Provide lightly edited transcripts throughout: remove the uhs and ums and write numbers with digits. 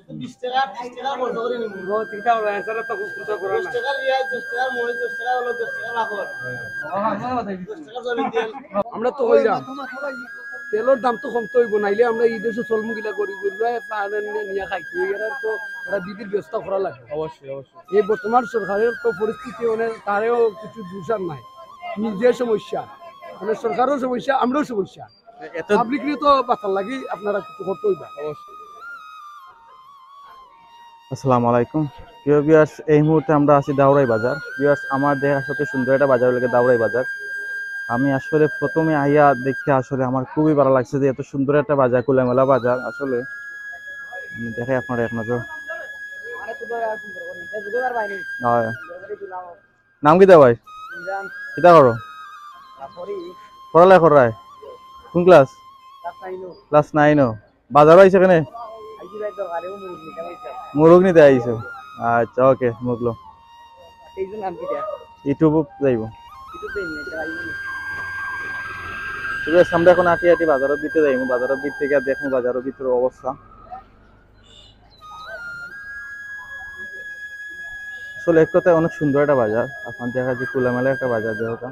20 টাকা 30 টাকা বন্ধ করে নিব গো তিনটা হলো এছাড়া তো খুচরা করা 10 টাকা রিয়াজ 10 টাকা মই 10 টাকা হলো 10 টাকা লাভ হয় 10 টাকা জমি দেন আমরা তো হইরা তেলের দাম তো কমতে হইব নাইলে আমরা এই দেশে চলমুগিলা করি পারেন নিয়ে খাইছি এরা তো এটা বিধির ব্যবস্থা করা লাগে অবশ্যই এই বর্তমান সরকারের তো পরিস্থিতি অনেক তারেও কিছু দূষণ নাই নিজের সমস্যা মানে সরকারের সমস্যা আমরাও সমস্যা পাবলিকলি তো বাঁচার লাগি আপনারা কিছু করতে হইবা অবশ্যই। আসসালামু আলাইকুম প্রিয় ভিউয়ার্স, এই মুহূর্তে আমরা আছি দাউরাই বাজার। ভিউয়ার্স, আমার দেখার সাথে সুন্দর একটা বাজার লাগে দাউরাই বাজার। আমি আসলে প্রথমে আইয়া দেখতে আসলে আমার খুবই ভালো লাগছে যে এত সুন্দর একটা বাজার, খোলামেলা বাজার। আসলে আমি দেখাই আপনারা এক নজর। নাম কি দা ভাই? কিতা করো? পড়ালেখা করায়? কোন ক্লাস? ক্লাস 9। বাজার আইছে কেনে? মুরগ নিতে আইছো? আচ্ছা, ওকে। মুগলো ইউটিউব যাইব। আমরা এখন আটি আটি বাজারের দিকে যাইব। বাজারের দিক থেকে দেখবো বাজারের ভিতরে অবস্থা। আসলে এক কথায় অনেক সুন্দর একটা বাজার। আপনার দেখা যায় খোলামেলা একটা বাজার। যেটা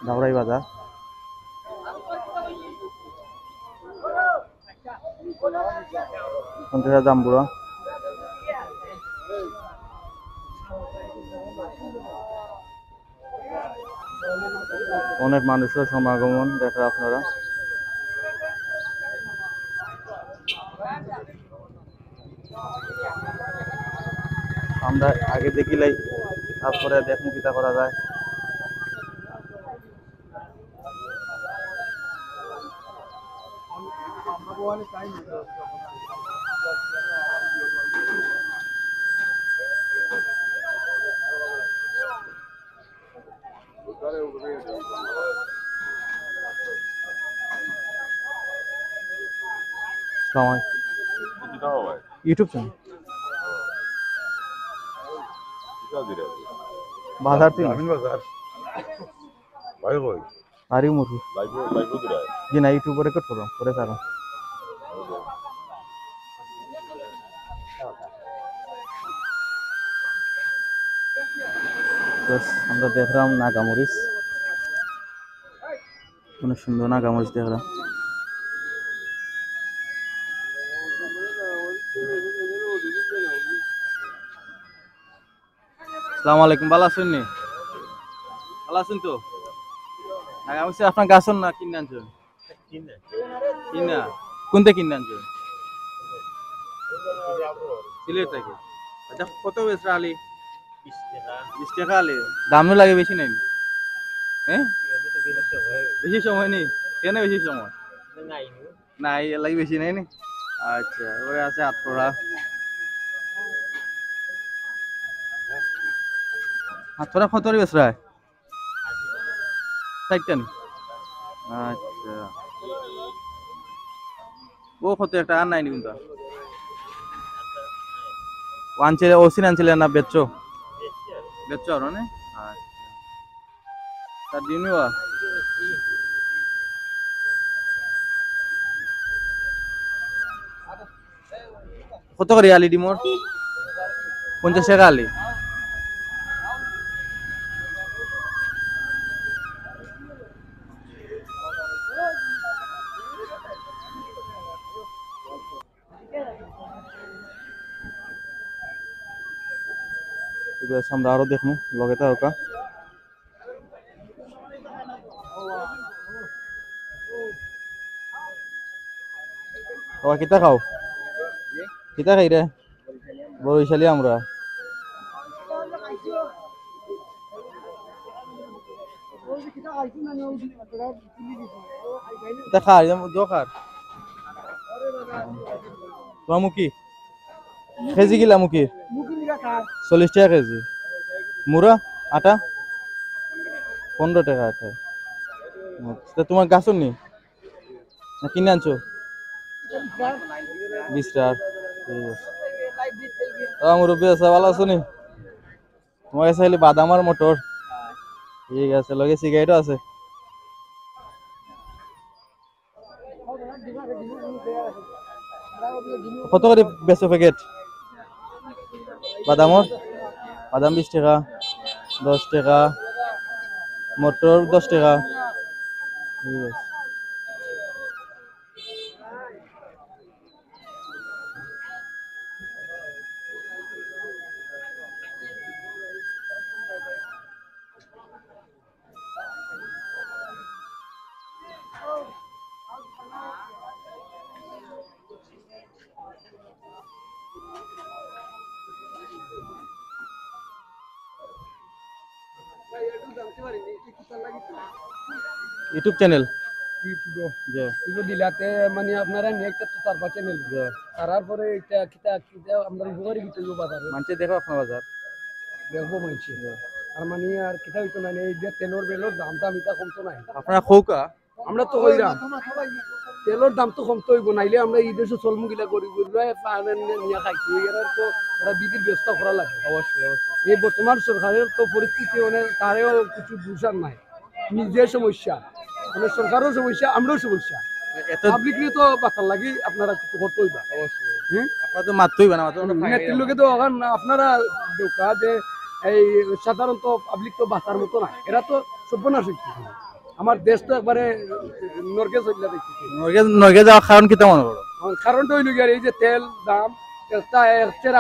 দাউরাই বাজার। জাম্বুরা অনেক মানুষের সমাগমন দেখা আপনারা। আমরা আগে দেখিলাই, তারপরে দেখুন কিটা করা যায়। ইউটিউব চ্যানেল বাজার আরে মুরগি জি না, ইউটিউবে রেকর্ড করো করে ছাড়ো। আমরা দেখলাম নাগামরিচ, অনেক সুন্দর নাগামরিচ দেখলাম। আসসালামু আলাইকুম, ভালো আছেন নি? ভালো আছেন তো? নাগামরিচ আপনার গাছন না কিনে আনছেন? কিনা? কোনটা কিনে আনছেন? সিলেট থেকে। আচ্ছা, কত বেচরা আলি? 20 টাকা আলি। দাম লাগে বেশি নাই? হ্যাঁ, বেশি সময় নেই কেন? বেশি সময় নাই লাগে বেশি নাই নি। আচ্ছা, এবারে আছে আটপড়া। আটপড়া কত বেচরা? 60 নি? আচ্ছা, ও কত একটা আর নাই নি কোনটা? আনছিলে ওসিন আনছিলে না বেচছো? বেচছো আর না? আচ্ছা, তার দিনও কত করে আলি ডিমোর? 50 টাকা আলি। আমরা আরো দেখবো লগে থাকা। কিতা খাও? কিতা খাই রে? বরিশালি আমরা। খার দোকার তোমার মুখি কেজি কিলা? মুখি 40 টাকা কেজি। মুরা আটা 15 টাকা আটা। তোমার গাছর নি না কিনে আনছো? 20 টাকা। ঠিক আছে, মুরব্বী আছে, ভালো আছো নি? তোমার কাছে খালি বাদাম আর মটর? ঠিক আছে, লগে সিগারেটও আছে। কত করে বেচো প্যাকেট বাদামর? বাদাম 20 টাকা, 10 টাকা, মটর 10 টাকা। ঠিক আছে। ইউটিউব চ্যানেল জি এগুলো দিলাতে মানে আপনারা নেক্সট তো তার পাশে নেল জি তারার পরে এটা কিতা কিতা আমরা উপকারী কিতা বাজারে মানছে দেখো আপনার বাজার দেখবো মানছি আর মানে আর কিতা হইতো না এই যে তেলর বেলর দামটা মিটা কমতো নাই আপনারা খৌকা আমরা তো কইরাম তেলর দাম তো কমতো হইব নাইলে আমরা এই দেশে চলমু গিলা করি নিয়ে খাইছি এর তো ওরা বিধির ব্যবস্থা করা লাগে অবশ্যই অবশ্যই এই বর্তমান সরকারের তো পরিস্থিতি অনেক তারেও কিছু বুঝার নাই নিজের সমস্যা মানে সরকারও সমস্যা আমরাও সমস্যা এত পাবলিক নিয়ে তো বাঁচার লাগি আপনারা কিছু করতে হইবা অবশ্যই আপনারা তো মারতেই না মাত্র নেত্রীর লোকে তো এখন আপনারা দেখা যে এই সাধারণত পাবলিক তো বাঁচার মতো না এরা তো সর্বনাশ হচ্ছে আমার দেশ তো একবারে নরকে চলে দেখতেছে নগে যাওয়ার কারণ কি মনে করো? কারণটা হইল গিয়ে এই যে তেল দাম একটা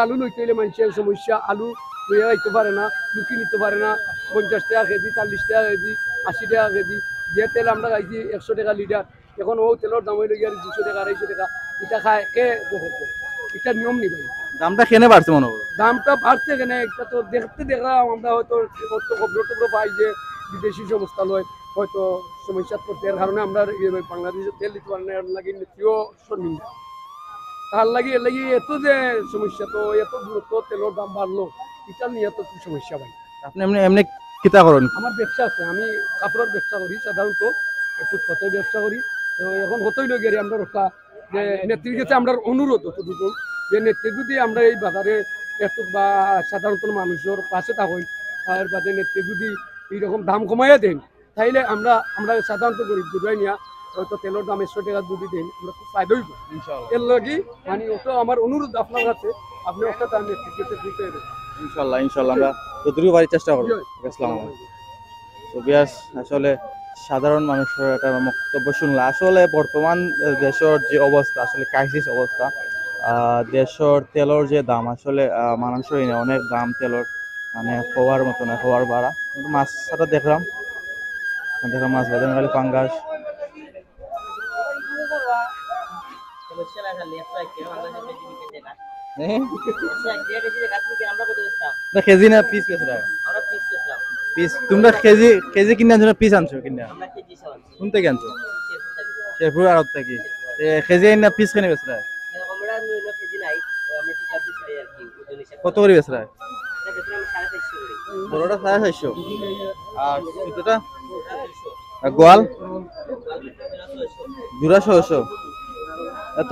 আলু লইতে হইলে মানুষের সমস্যা আলু লইয়া যাইতে পারে না লুকি নিতে পারে না 50 টাকা কেজি 40 টাকা কেজি 80 টাকা কেজি যে তেল আমরা খাইছি 100 টাকা লিটার এখন ও তেলের দাম হইল গিয়ে 200 টাকা 250 টাকা এটা খায় কে গ্রহণ করে এটা নিয়ম নি ভাই দামটা কেনে বাড়ছে মনে করো? দামটা বাড়ছে কেন একটা তো দেখতে দেখলাম আমরা হয়তো খবর টবর পাই যে বিদেশি সংস্থা লয় হয়তো সমস্যা পড়তে এর কারণে আমরা বাংলাদেশের তেল দিতে পারি না এর লাগে নীতিও শর্মিন্দা তার লাগে এর লাগে এত যে সমস্যা তো এত গুরুত্ব তেলের দাম বাড়লো এটা নিয়ে তো কি সমস্যা ভাই আপনি এমনি এমনি কিতা করেন? আমার ব্যবসা আছে আমি কাপড়ের ব্যবসা করি সাধারণত ফুটপাতে ব্যবসা করি তো এখন হতই লোক আমরা রক্ষা যে নেত্রীর কাছে আমরা অনুরোধ অতটুকু যে নেত্রী যদি আমরা এই বাজারে একটু বা সাধারণত মানুষের পাশে থাকুন আর বাদে নেত্রী যদি এইরকম দাম কমাইয়া দেন তাইলে আমরা সাধারণত গরিব দুটাই নিয়ে হয়তো তেলের দাম 100 টাকা যদি দেন আমরা খুব ফায়দা হইব এর লগে মানে ওটা আমার অনুরোধ আপনার কাছে আপনি একটা দাম নেত্রীর কাছে দিতে হবে ইনশাআল্লাহ ইনশাআল্লাহ আমরা যতটুকু পারি চেষ্টা করব। আসসালামু আলাইকুম। তো বিয়াস আসলে সাধারণ মানুষের একটা বক্তব্য শুনলাম। আসলে বর্তমান দেশের যে অবস্থা আসলে ক্রাইসিস অবস্থা দেশের তেলের যে দাম আসলে মানানসই না অনেক দাম তেলের মানে হওয়ার মতো না হওয়ার বাড়া কিন্তু মাছটা দেখলাম মাছ বাজার খালি পাঙ্গাস কেজি না পিস পিস তোমরা কেজি কেজি কিনে আনছো না পিস আনছো কিনে কোন থেকে আনছো? শেরপুর আড়ত থেকে কেজি না পিস কেনে বেচরা? কত করে বেচরা? বড়টা 450 আর ছোটটা গোয়াল জোড়া 600। এত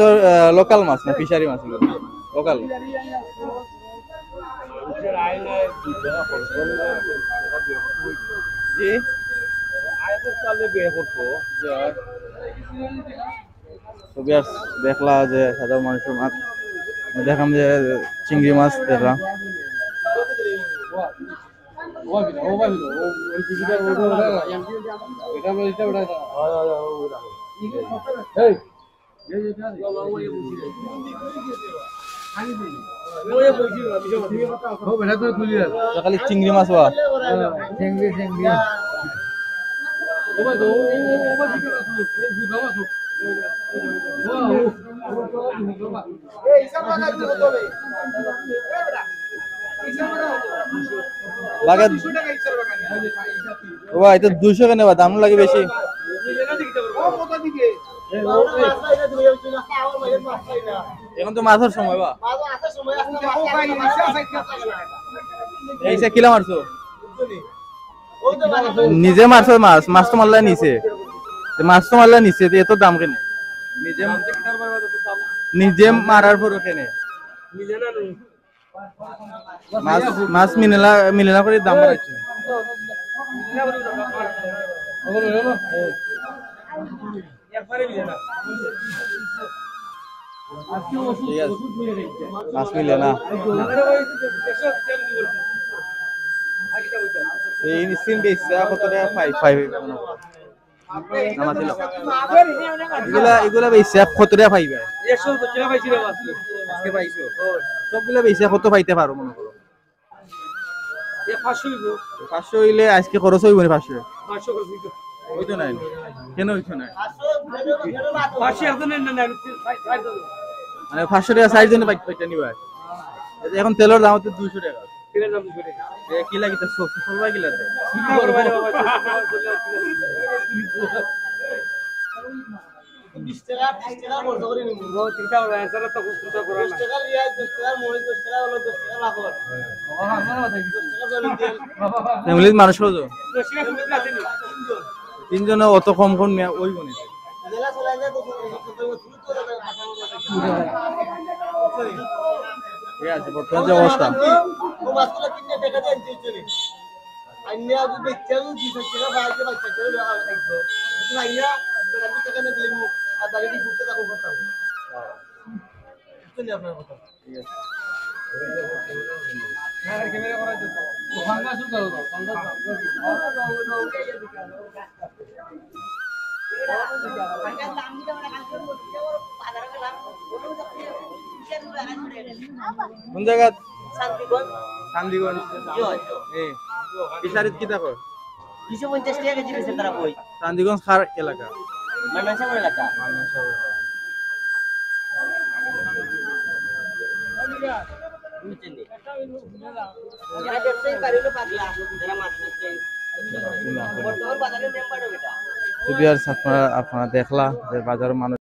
লোকাল মাছ না ফিশারি মাছ? লোকাল জি দেখলা যে সাধারণ মানুষের মাছ দেখলাম যে চিংড়ি মাছ দেখলাম খালি চিংড়ি মাছ হওয়া এটা 200 কেন দাম লাগে বেশি এখন তো মাছের সময় বা কিলা মারছো নিজে মারছো মাছ মাছ তো মারলা নিচে মাছ তো মারলা নিচে এত দাম কেন নিজে মারার পর কেন মাছ মাছ মিলেনা করে দাম বাড়াইছে ঠিক আছে 5 মিলে না এই সিম বেচা কত টাকা পাই নামাছিল এগুলা বেচা কত টাকা পাইবা আজকে পাইছো সবগুলা বেচা কত পাইতে পারো মনে করো 500 হইলে আজকে খরচ হইব না 500 হইতো নাই কেন হইতো নাই মানে 500 টাকা সাইজ জন্য পাইতে নিবা এখন তেলের দাম হচ্ছে 200 টাকা কি লাগিতে সবাই কি লাগে 20 টাকা 30 টাকা বড় করে নিব চিন্তা করো এছাড়া তো খুচরা করা 10 টাকা রিয়াজ 10 টাকা মই 10 টাকা হলো 10 টাকা লাভ হয় 10 টাকা জমি দেন ফ্যামিলির মানুষ কত 10 টাকা খুচরা আছে নি তিনজনে অত কম কম ওই গনে জেলা চলে যায় তো ঠিক আছে বর্তমান যে অবস্থা ও মাছগুলো কিনে টাকা দেন চলে আইনা যদি বেচা যদি 20 টাকা বাইরে বাচ্চা করে লাগা থাকতো কিন্তু আইনা আমি টাকা না দিলে আর দাঁড়ি ঘুরতে থাকো করতাম বুঝছেন আপনার কথা ঠিক আছে হ্যাঁ ক্যামেরা করা তো ভাঙা শুরু করো ভাঙা কোন জায়গা শান্তিগঞ্জ শান্তিগঞ্জ এই ফিশারিত কি দেখো 250 টাকা কেজি বেচে তারা কই শান্তিগঞ্জ খার এলাকা মানসাগর এলাকা বুঝছেন নি যারা ব্যবসায়ী পারিলো পাগলা যারা মাছ বেচে বর্তমান বাজারে মেম্বার এটা আপনারা দেখলা যে বাজারের মানুষ